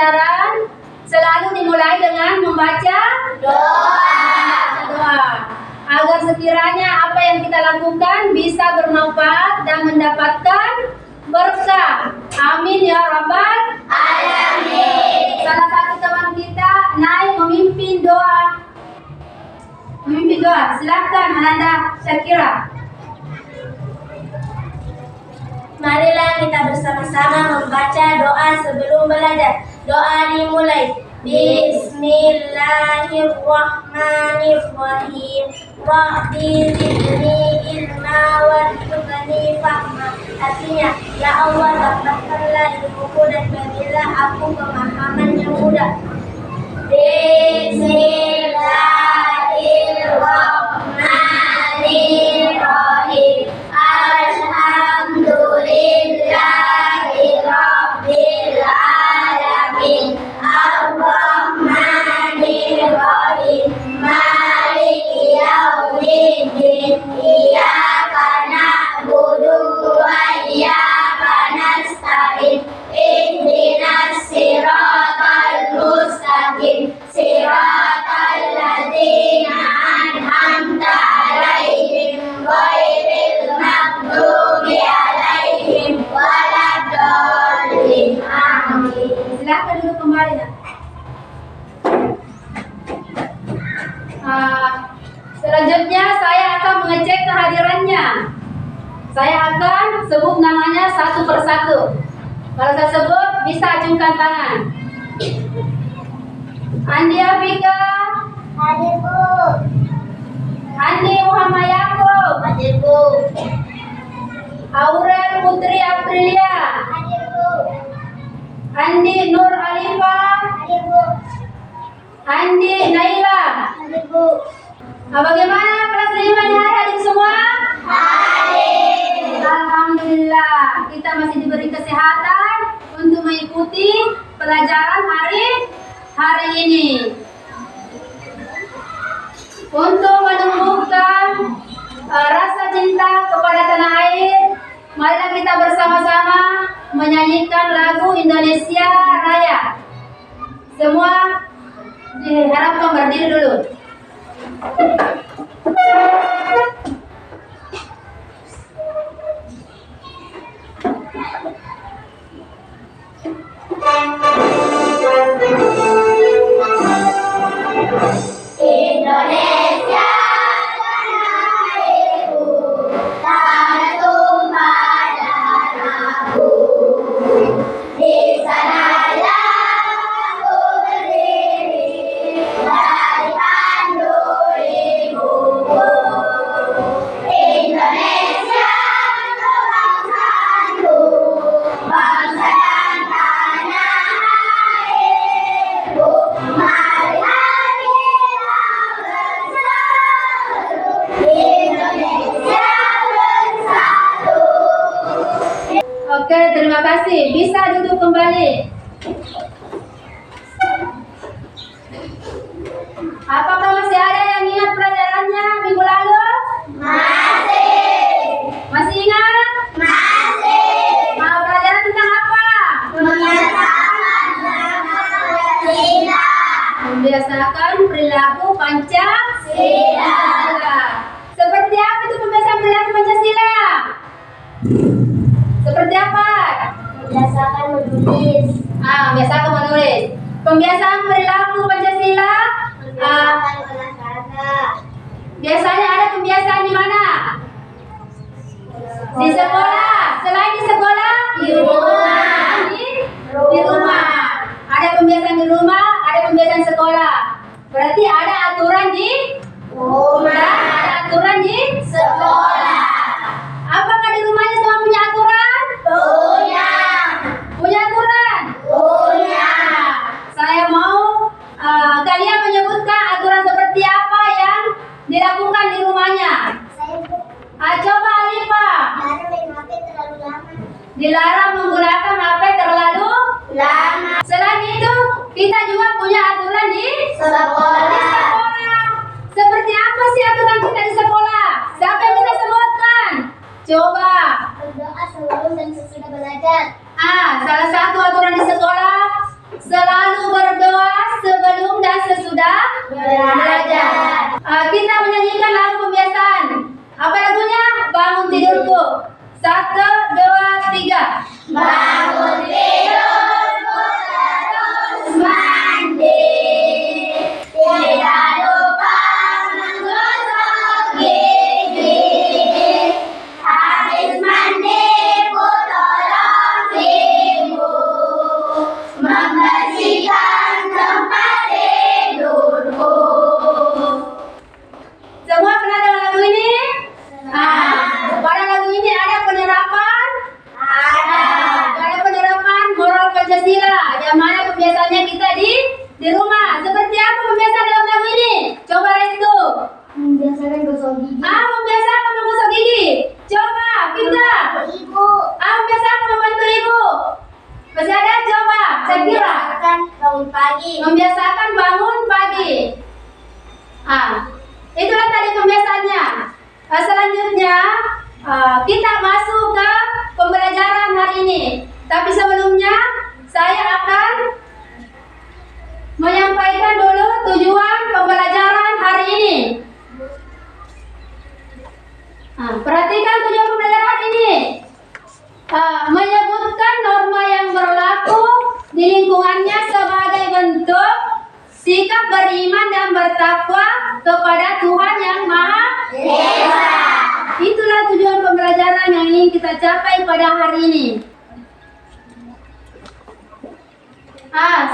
pelajaran selalu dimulai dengan membaca doa. Agar sekiranya apa yang kita lakukan bisa bermanfaat dan mendapatkan berkah. Amin ya rabbal alamin. Salah satu teman kita naik memimpin doa. Silakan Ananda Syakira. Marilah kita bersama-sama membaca doa sebelum belajar. Doa dimulai. Bismillahirrahmanirrahim. Rabbi zidni ilma warzuqni fahma. Artinya, ya Allah, tambahkanlah ilmuku dan berilah aku pemahaman yang mudah. Bismillahirrahmanirrahim. Alhamdulillahi rabbil alamin. Ar-Rahmanir-Rahim. Maliki yaumiddin. Iyyaka na'budu wa iyyaka nasta'in. Ihdinas siratal mustaqim. Siratal ladzina an'amta 'alaihim ghairil maghdubi 'alaihim waladdallin. Amin. Silakan duduk kembali. Selanjutnya saya akan mengecek kehadirannya. Saya akan sebut namanya satu persatu. Kalau saya sebut bisa acungkan tangan. Andi Afika. Hadir, Bu. Andi Muhammad Yaakob. Hadir, Bu. Aurel Putri Aprilia. Hadir, Bu. Andi Nur Alifa. Hadir, Bu. Andi Naila. Hadir, Bu. Bagaimana kelas 5 ini hadir semua? Hadir. Alhamdulillah, kita masih diberi kesehatan untuk mengikuti pelajaran hari ini. Untuk menumbuhkan rasa cinta kepada tanah air, marilah kita bersama-sama menyanyikan lagu Indonesia Raya. Semua diharapkan berdiri dulu. Indonesia tanah airku, tak tumpah darahku. Di sanalah aku berdiri dari pandu ibuku. Indonesia kebangsaanku, bangsa dan tanah airku. Marilah kita bersatu, Indonesia bersatu. Oke, terima kasih. Bisa duduk kembali. Apakah masih ada yang ingat pelajarannya minggu lalu? Masih. Masih ingat? Masih. Pelajaran tentang apa? Membiasakan Pancasila. Membiasakan perilaku Pancasila. Sila. Seperti apa itu pembiasaan perilaku Pancasila? Seperti apa? Membiasakan menulis. Biasakan menulis. Pembiasaan perilaku Pancasila. Membiasakan olahraga. Biasanya ada pembiasaan di mana? Di sekolah. Selain di sekolah, Di rumah. Di rumah. Ada pembiasaan di rumah, ada pembiasaan sekolah. Berarti ada aturan di Rumah. ada aturan di Sekolah. Apakah di rumahnya semua punya aturan? Punya. Punya aturan? Punya. Saya mau kalian menyebutkan aturan seperti apa yang dilakukan di rumahnya. Coba Alifa. Dilarang menggunakan HP terlalu Lama. Selain itu, kita juga punya aturan di Sekolah. Seperti apa sih aturan kita di sekolah? Siapa yang bisa sebutkan? Coba. Berdoa sebelum dan sesudah belajar. Salah satu aturan di sekolah Selalu berdoa sebelum dan sesudah belajar. Kita menyanyikan lagu pembiasaan. Apa lagunya? Bangun tidurku. 1, 2, 3. Bangun tidurku terus mandi, tidak lupa menggosok gigi. Habis mandi ku tolong ibu membersihkan tempat tidurku. Semua pernah dengar lagu ini? Pada lagu ini ada penerapan? Ada penerapan moral Pancasila, yang mana pembiasaannya kita di rumah. Seperti apa pembiasaan dalam lagu ini? Coba Restu. Membiasakan gosok gigi. Membiasakan menggosok gigi. Coba kita. Ibu Membiasakan membantu ibu. Masih ada? Coba. Sakira. membiasakan bangun pagi. Membiasakan bangun pagi. Itulah tadi pembiasaannya. Selanjutnya kita masuk ke pembelajaran hari ini. Tapi sebelumnya saya akan menyampaikan dulu tujuan pembelajaran hari ini. Perhatikan tujuan pembelajaran hari ini. Menyebutkan norma yang berlaku di lingkungannya sebagai bentuk sikap beriman dan bertakwa kepada Tuhan yang Maha Esa. Itulah tujuan pembelajaran yang ingin kita capai pada hari ini.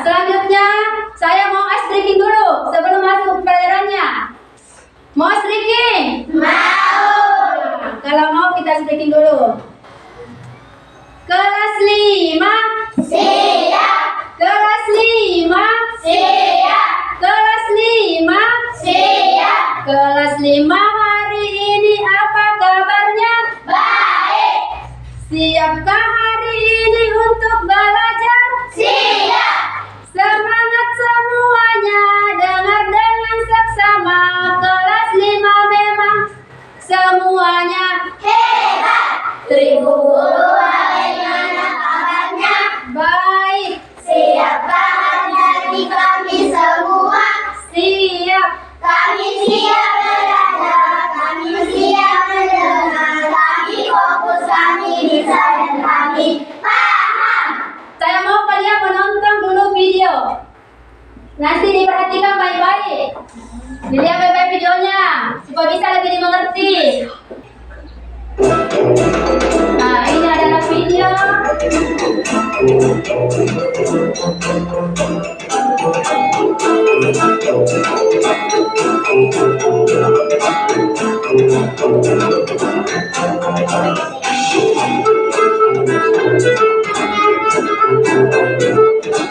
Selanjutnya saya mau ice breaking dulu sebelum masuk pembelajarannya. Mau ice breaking? Mau. Kalau mau kita ice breaking dulu. Kelas 5. Siap. Kelas 5. Siap. Kelas 5. Siap. Kelas 5 hari ini apa kabarnya? Baik. Siapkah hari ini untuk belajar? Siap. Semangat semuanya, dengar dengan seksama. Kelas 5 memang semuanya Hebat. Seribu Guru bagaimana kabarnya? baik. Siapkah hari kami semua? Siap. Kami siap belajar, kami siap mendengar, kami fokus, kami bisa dan kami paham. Saya mau kalian menonton dulu video. Nanti diperhatikan baik-baik. Dilihat baik-baik videonya supaya bisa lebih dimengerti. Ini adalah video.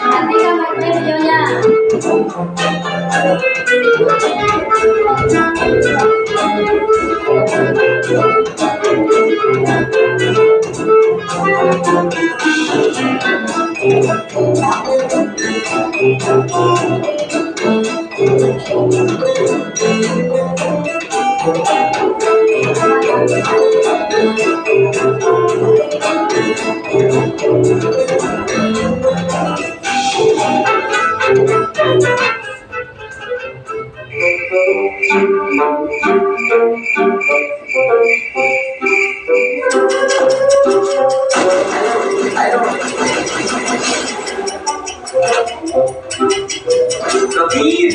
Perhatikan baik-baik videonya. Tapi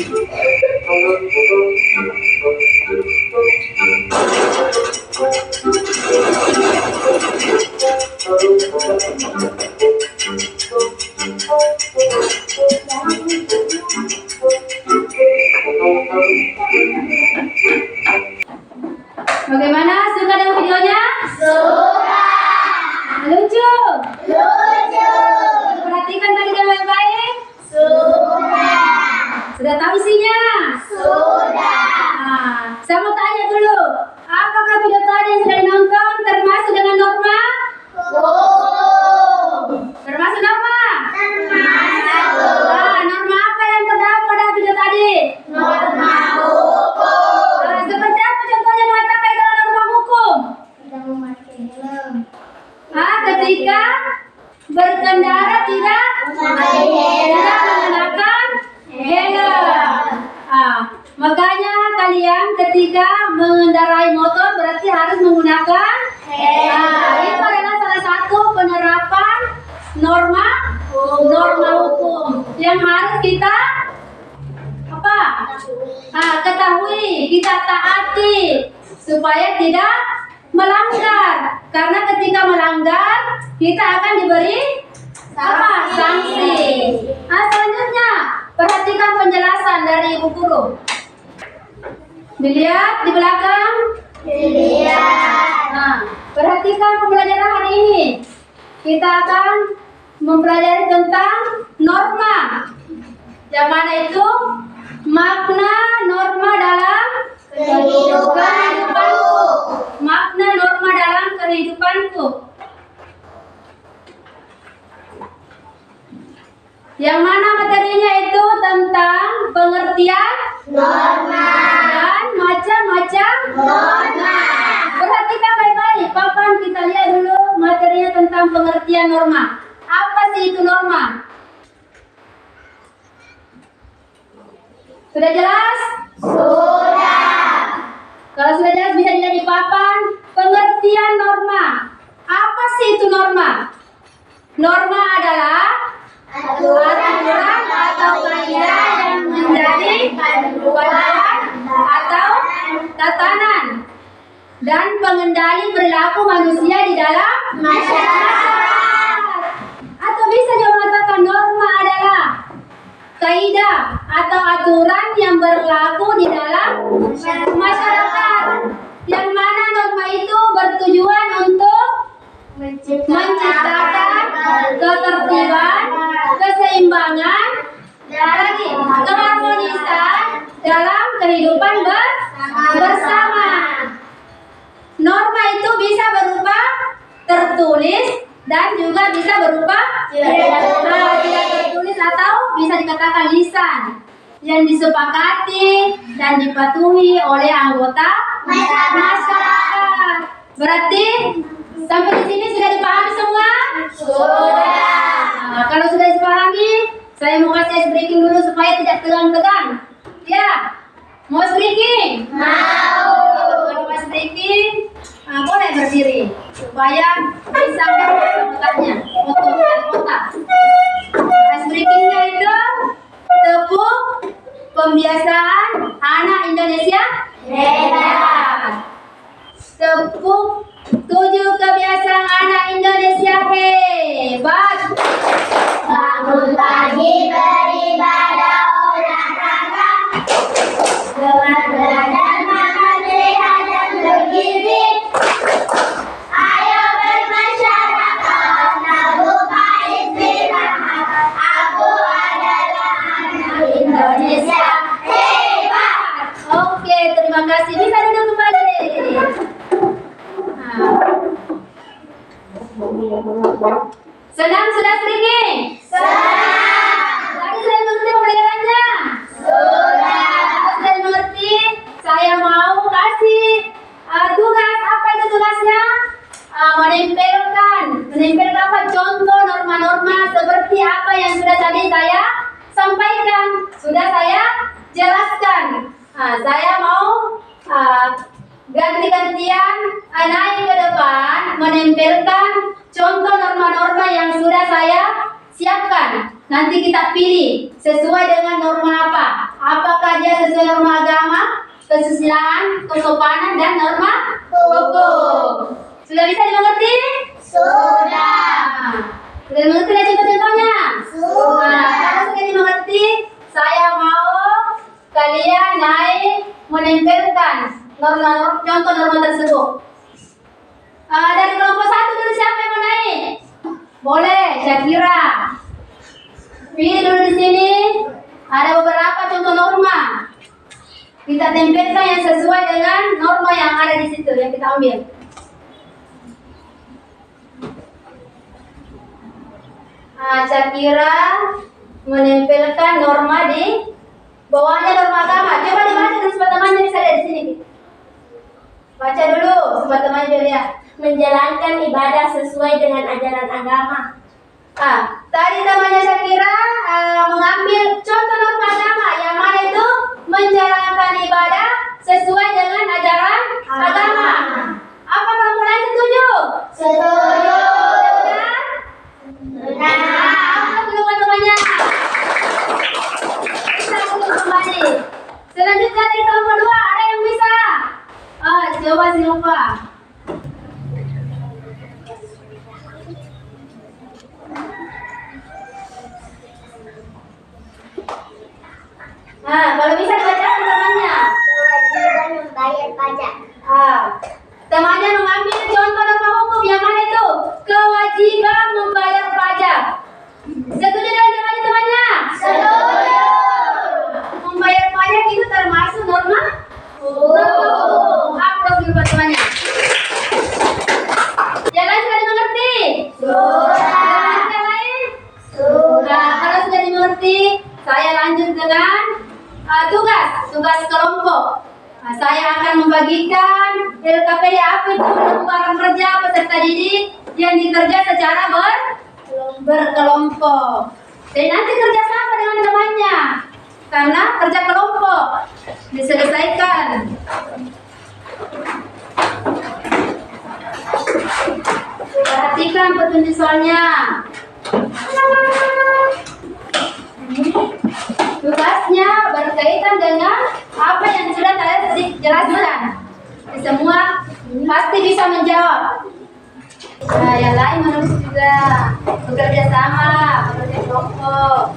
berkendara tidak menggunakan helm. Makanya kalian ketika mengendarai motor berarti harus menggunakan helm. Itu adalah salah satu penerapan norma hukum yang harus kita ketahui, kita taati supaya tidak melanggar. Karena ketika melanggar kita akan diberi sanksi. Selanjutnya perhatikan penjelasan dari Ibu Guru. Dilihat di belakang. Perhatikan pembelajaran hari ini. Kita akan mempelajari tentang norma. Yang mana itu? Makna norma dalam kehidupanku. Makna norma dalam kehidupanku. Yang mana materinya itu tentang pengertian norma dan macam-macam norma. Perhatikan baik-baik, papan kita lihat dulu materinya tentang pengertian norma. Apa sih itu norma? Sudah jelas? Sudah. Kalau sudah jelas bisa dilihat di papan pengertian norma. Apa sih itu norma? Norma adalah aturan atau kaidah yang menjadi panduan atau tatanan dan pengendali perilaku manusia di dalam masyarakat. Atau bisa juga mengatakan norma adalah kaidah atau aturan yang berlaku di dalam masyarakat, yang mana norma itu bertujuan untuk menciptakan ketertiban, keseimbangan, dan lagi keharmonisan dalam kehidupan bersama. Norma itu bisa berupa tertulis dan juga bisa berupa tidak tertulis atau bisa dikatakan lisan yang disepakati dan dipatuhi oleh anggota masyarakat. Berarti sampai di sini sudah dipahami semua? Sudah. Kalau sudah dipahami, saya mau kasih ice breaking dulu supaya tidak tegang-tegang. Ya, mau ice breaking? Mau. Kalau ice breaking, boleh berdiri supaya bisa mengangkatnya untuk kotak. Ice breakingnya itu tepuk pembiasaan anak Indonesia hebat. Tepuk 7 kebiasaan anak Indonesia hebat. Bangun pagi beribadah olahraga, dengan belajar makan sehat dan bergizi. Ayo bermasyarakat, buka istirahat. Aku adalah anak Indonesia hebat. Oke, terima kasih. Bisa duduk kembali. Senang sudah streaming? Senang. Tadi sudah mengerti pembelajarannya? Sudah. Sudah mengerti? Saya mau kasih tugas. Apa itu tugasnya? Menempelkan apa? Contoh norma-norma seperti apa yang sudah tadi saya sampaikan, sudah saya jelaskan. Saya mau ganti-gantian naik ke depan menempelkan contoh norma-norma yang sudah saya siapkan. Nanti kita pilih sesuai dengan norma apa. Apakah dia sesuai norma agama, kesusilaan, kesopanan, dan norma hukum. Sudah bisa dimengerti? Sudah. Sudah dimengerti contoh-contohnya? Sudah. Kalau sudah dimengerti, saya mau kalian naik menempelkan contoh norma tersebut. Dari kelompok 1 dulu, siapa yang mau naik? Boleh, Syakira. Pilih dulu di sini. Ada beberapa contoh norma. Kita tempelkan yang sesuai dengan norma yang ada di situ yang kita ambil. Syakira menempelkan norma di bawahnya norma agama. Coba dibaca dulu sebab temannya bisa lihat di sini. Baca dulu sebab temannya lihat. Menjalankan ibadah sesuai dengan ajaran agama. Kalau bisa dibacakan temannya. Kewajiban membayar pajak. Temannya mengambil contoh norma hukum yang mana itu? Kewajiban membayar pajak. Setuju dengan temannya? Setuju. Membayar pajak itu termasuk norma hukum. Upload dulu buat temannya. Yang lain sudah dimengerti? Sudah. Yang lain? Sudah. Kalau sudah dimengerti, saya lanjut dengan tugas kelompok. Saya akan membagikan LKPD apa itu lembaran kerja peserta didik yang dikerja secara berkelompok. Dan nanti kerjasama dengan temannya karena kerja kelompok diselesaikan. Perhatikan petunjuk soalnya. Tugasnya berkaitan dengan apa yang sudah saya jelaskan. Semua pasti bisa menjawab. Yang lain menulis juga bekerja sama, bekerja kelompok.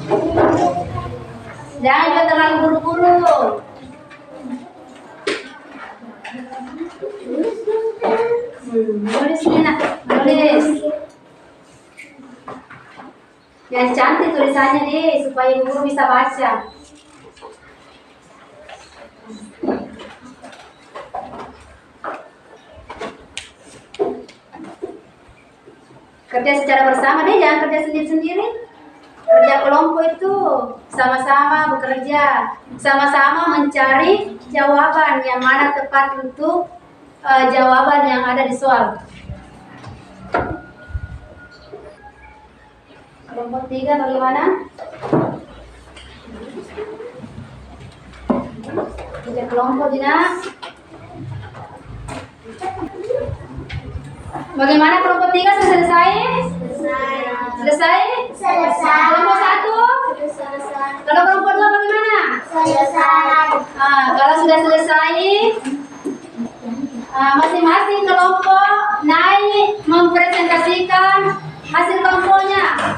Jangan juga terlalu buru-buru. Nulis Nina, nulis. Yang cantik tulisannya deh, supaya guru bisa baca. Kerja secara bersama deh, jangan kerja sendiri-sendiri. Kerja kelompok itu sama-sama bekerja, sama-sama mencari jawaban yang mana tepat untuk jawaban yang ada di soal. Kelompok 3 bagaimana? Kerja kelompok Dina. Bagaimana kelompok 3 sudah selesai? Selesai? Kelompok 1? Kalau kelompok 2 bagaimana? Kalau sudah selesai, masing-masing kelompok naik mempresentasikan hasil kelompoknya.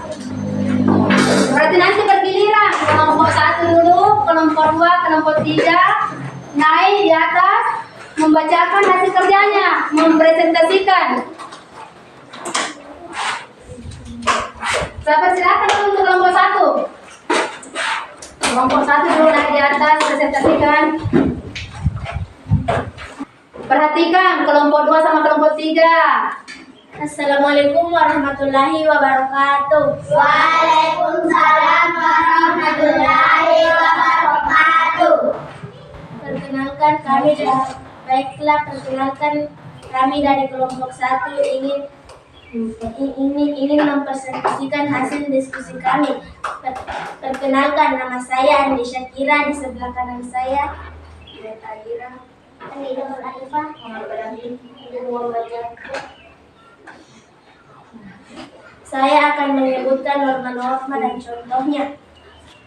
Berarti nanti bergiliran, kelompok 1 dulu, kelompok 2, kelompok 3 naik di atas membacakan hasil kerjanya, mempresentasikan. Saya persilakan untuk kelompok 1. Kelompok 1 dulu naik di atas, presentasikan. Perhatikan kelompok 2 sama kelompok 3. Assalamualaikum warahmatullahi wabarakatuh. Waalaikumsalam warahmatullahi wabarakatuh. Perkenalkan kami dari kelompok 1 ingin mempresentasikan hasil diskusi kami. Perkenalkan, nama saya Andi Syakira, di sebelah kanan saya Adira, Andi Nur Arifah, Saya akan menyebutkan norma-norma dan contohnya.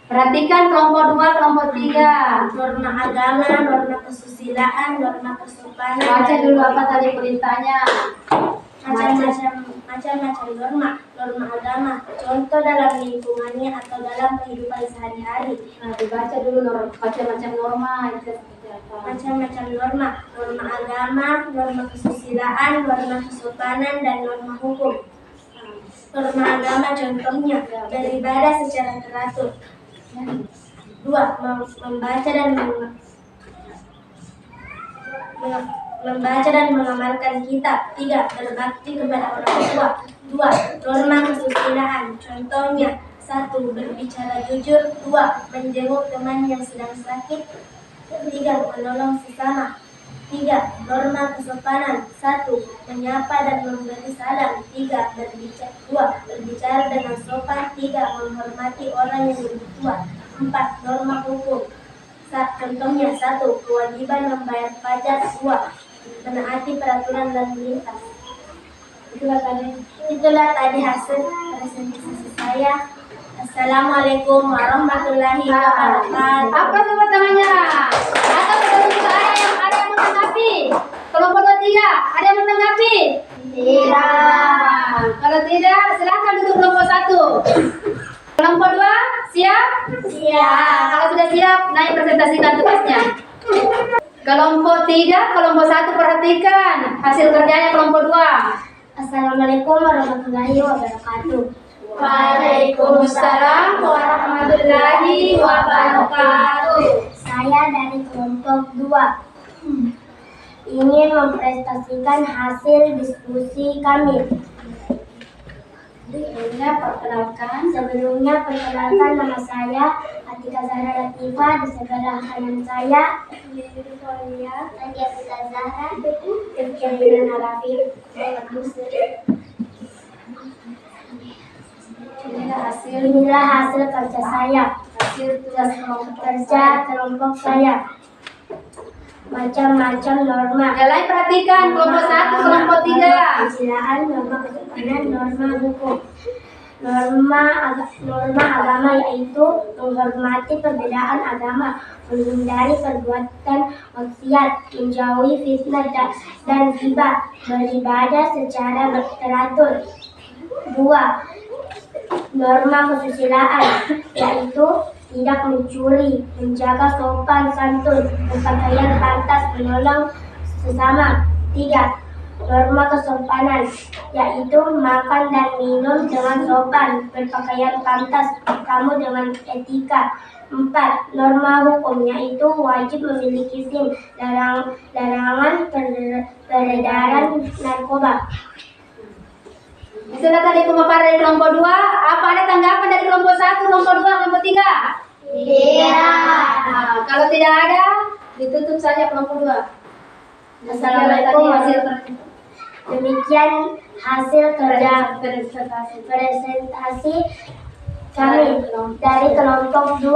Perhatikan kelompok 2, kelompok 3. Norma agama, norma kesusilaan, norma kesopanan. Baca dulu apa tadi perintahnya. Macam-macam norma agama, contoh dalam lingkungannya atau dalam kehidupan sehari-hari. Dibaca dulu macam-macam norma itu seperti apa. Macam-macam norma agama, norma kesusilaan, norma kesopanan, dan norma hukum. Norma agama contohnya beribadah secara teratur. 2. Membaca dan mengamalkan kitab. 3. Berbakti kepada orang tua. 2. Norma kesusilaan contohnya 1. Berbicara jujur. 2. Menjenguk teman yang sedang sakit. 3. Menolong sesama. 3. Norma kesopanan 1. Menyapa dan memberi salam. 3. Berbicara dengan sopan. 3. Menghormati orang yang lebih tua. 4. Norma hukum contohnya 1. Kewajiban membayar pajak. 2. Menaati peraturan lalu lintas. Itulah tadi hasil presentasi saya. Assalamualaikum warahmatullahi wabarakatuh. Apa sobat namanya? Atau ada yang menanggapi? Kelompok 2, 3 ada yang menanggapi? Tidak. Kalau tidak, silakan duduk kelompok 1. Kelompok 2 Siap? Siap. Kalau sudah siap, naik presentasikan tugasnya. Kelompok 3, kelompok 1 perhatikan hasil kerjanya kelompok 2. Assalamualaikum warahmatullahi wabarakatuh. Waalaikumsalam warahmatullahi wabarakatuh. Saya dari kelompok 2 ingin mempresentasikan hasil diskusi kami. Sebelumnya perkenalkan nama saya Atika Zahra Latifah, di sebelah kanan saya Victoria Nadia Pita Zahra, Kevin Arafif. Inilah hasil kerja saya, hasil tugas kerja kelompok saya. Macam-macam norma. Mulai perhatikan kelompok 1, kelompok 3. Kesusilaan, norma kesopanan, norma hukum. Norma agama yaitu menghormati perbedaan agama, menghindari perbuatan maksiat, menjauhi fitnah dan ghibah, beribadah secara teratur. 2. Norma kesusilaan yaitu tidak mencuri, menjaga sopan santun, berpakaian pantas, menolong sesama. 3. Norma kesopanan yaitu makan dan minum dengan sopan, berpakaian pantas, bertamu dengan etika. 4. Norma hukum yaitu wajib memiliki SIM, larangan peredaran narkoba. Itulah tadi pemaparan dari kelompok 2. Apa ada tanggapan dari kelompok 1, kelompok 2, kelompok 3? Iya. Nah, kalau tidak ada, ditutup saja kelompok 2. Assalamualaikum. Hasil kerja. Demikian hasil kerja presentasi kami dari kelompok 2.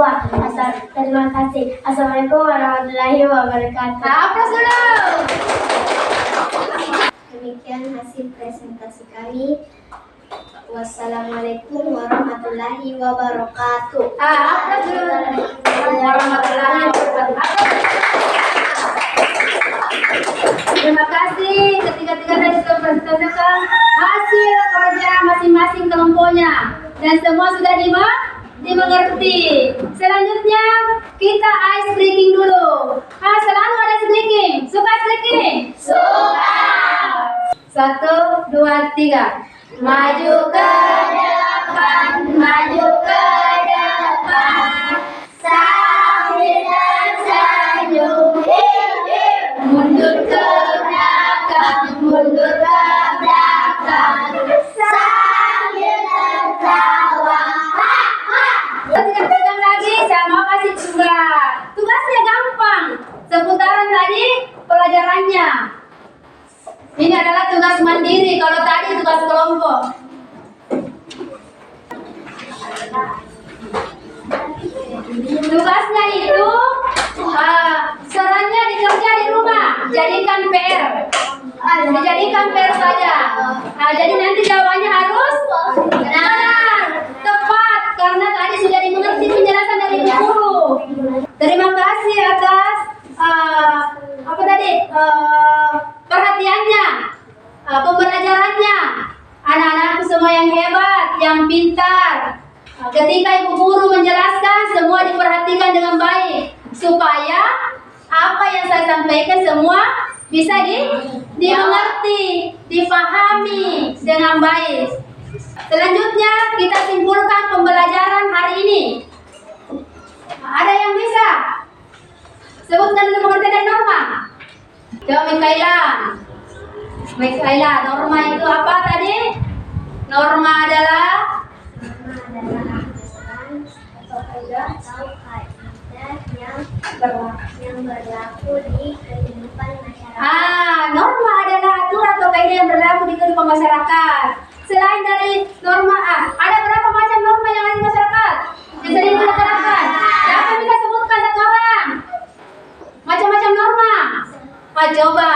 Terima kasih. Assalamualaikum warahmatullahi wabarakatuh. Aplaus dulu. Demikian hasil presentasi kami. Wassalamualaikum warahmatullahi wabarakatuh. Aplaus dulu. Warahmatullahi wabarakatuh. Terima kasih ketiga-tiga tadi sudah mempresentasikan hasil kerja masing-masing kelompoknya dan semua sudah dimengerti. Selanjutnya kita ice breaking dulu. Selalu ada ice breaking. Suka ice breaking? Suka. 1, 2, 3. Maju ke depan, maju ke depan, sambil tersenyum. Mundur ke belakang, mundur ke belakang, sambil tertawa. Tegang lagi, saya mau kasih tugas. Tugasnya gampang, seputaran tadi pelajarannya. Ini adalah tugas mandiri, kalau tadi tugas kelompok. Tugasnya itu sarannya dikerja di rumah, jadikan PR. Dijadikan PR saja. Jadi nanti jawabannya harus benar, tepat, karena tadi sudah dimengerti penjelasan dari guru. Terima kasih atas perhatiannya, pembelajarannya. Anak-anakku semua yang hebat, yang pintar. Ketika ibu guru menjelaskan, semua diperhatikan dengan baik supaya apa yang saya sampaikan semua bisa dimengerti, dipahami dengan baik. Selanjutnya kita simpulkan pembelajaran hari ini. Ada yang bisa sebutkan dulu pengertian dari norma? Coba Mikaela, norma itu apa tadi? Norma adalah yang berlaku di kehidupan masyarakat. Norma adalah aturan atau kaidah yang berlaku di kehidupan masyarakat. Selain dari norma ada berapa macam norma yang ada di masyarakat? Bisa diterapkan. Siapa yang bisa sebutkan satu orang? Macam-macam norma. Coba.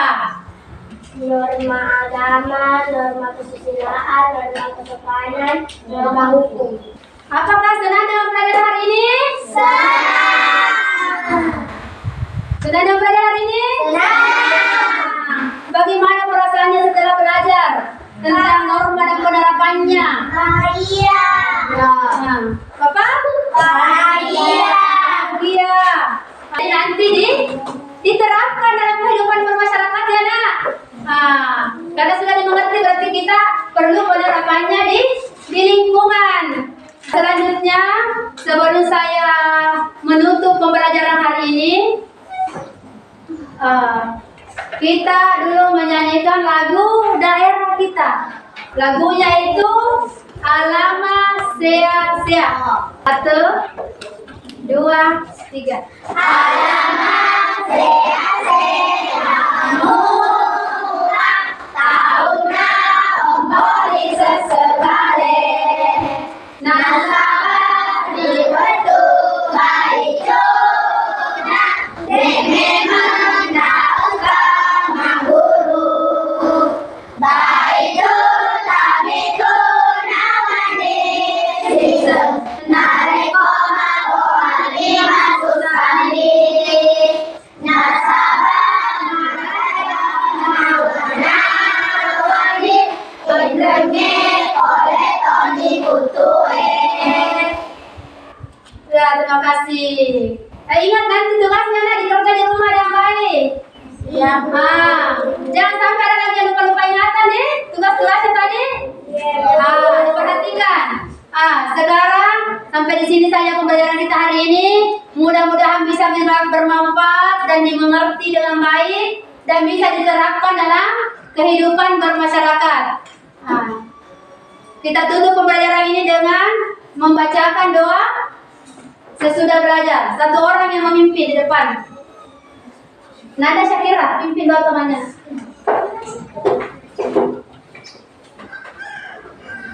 Norma agama, norma kesusilaan, norma kesopanan, norma hukum. Apakah senang dengan pelajaran hari ini? Sudah ada belajar hari ini? Bagaimana perasaannya setelah belajar tentang norma dan penerapannya? Bahagia. Bapak? diterapkan dalam kehidupan bermasyarakat ya nak. Karena sudah dimengerti berarti kita perlu penerapannya di lingkungan. Selanjutnya, sebelum saya menutup pembelajaran hari ini, kita dulu menyanyikan lagu daerah kita. Lagunya itu Alama Sea Sea. 1, 2, 3. Alama Sea Sea murah, tahuna ompori sesekali. Nasabah di wetu baicuna, dene mendaun kamanguru. Baicun tamikuna mandi, sisem nareko magoani masusani. Nasabah mawani, undenge oleh Tony Kutue. Ya, terima kasih. Ingat nanti tugasnya nak dikerja di rumah yang baik. Ya, jangan sampai ada lagi yang lupa-lupa ingatan deh. Tugas-tugasnya tadi. Diperhatikan. Sekarang sampai di sini saja pembelajaran kita hari ini. Mudah-mudahan bisa bermanfaat dan dimengerti dengan baik dan bisa diterapkan dalam kehidupan bermasyarakat. Kita tutup pembelajaran ini dengan membacakan doa sesudah belajar. Satu orang yang memimpin di depan. Nada Syakira, pimpin doa temannya.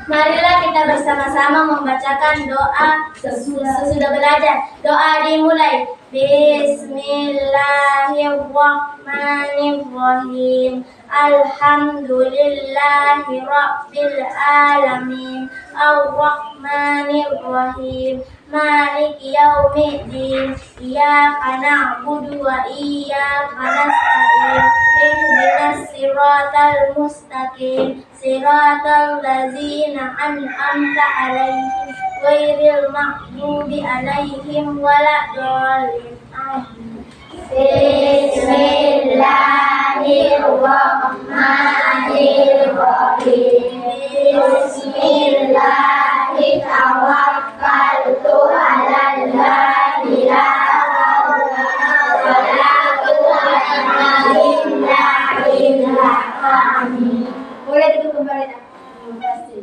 Marilah kita bersama-sama membacakan doa sesudah belajar. Doa dimulai. Bismillahirrahmanirrahim. Alhamdulillahi Rabbil Alamin. Ar-Rahmanirrahim. Maliki yaumiddin. Iyyaka na'budu wa iyyaka nasta'in. Ihdinas siratal mustaqim. Siratal ladzina an'amta 'alaihim ghairil maghdubi 'alaihim waladdallin. Bismillahirrahmanirrahim. Bismillahi tawakkaltu 'alallahi la haula wala quwwata illa billah. Amin. Boleh duduk kembali nak. Terima kasih.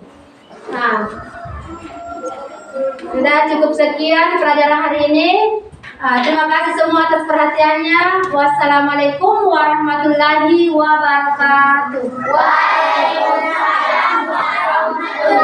Sudah cukup sekian pelajaran hari ini. Terima kasih semua atas perhatiannya. Wassalamualaikum warahmatullahi wabarakatuh. Waalaikumsalam warahmatullahi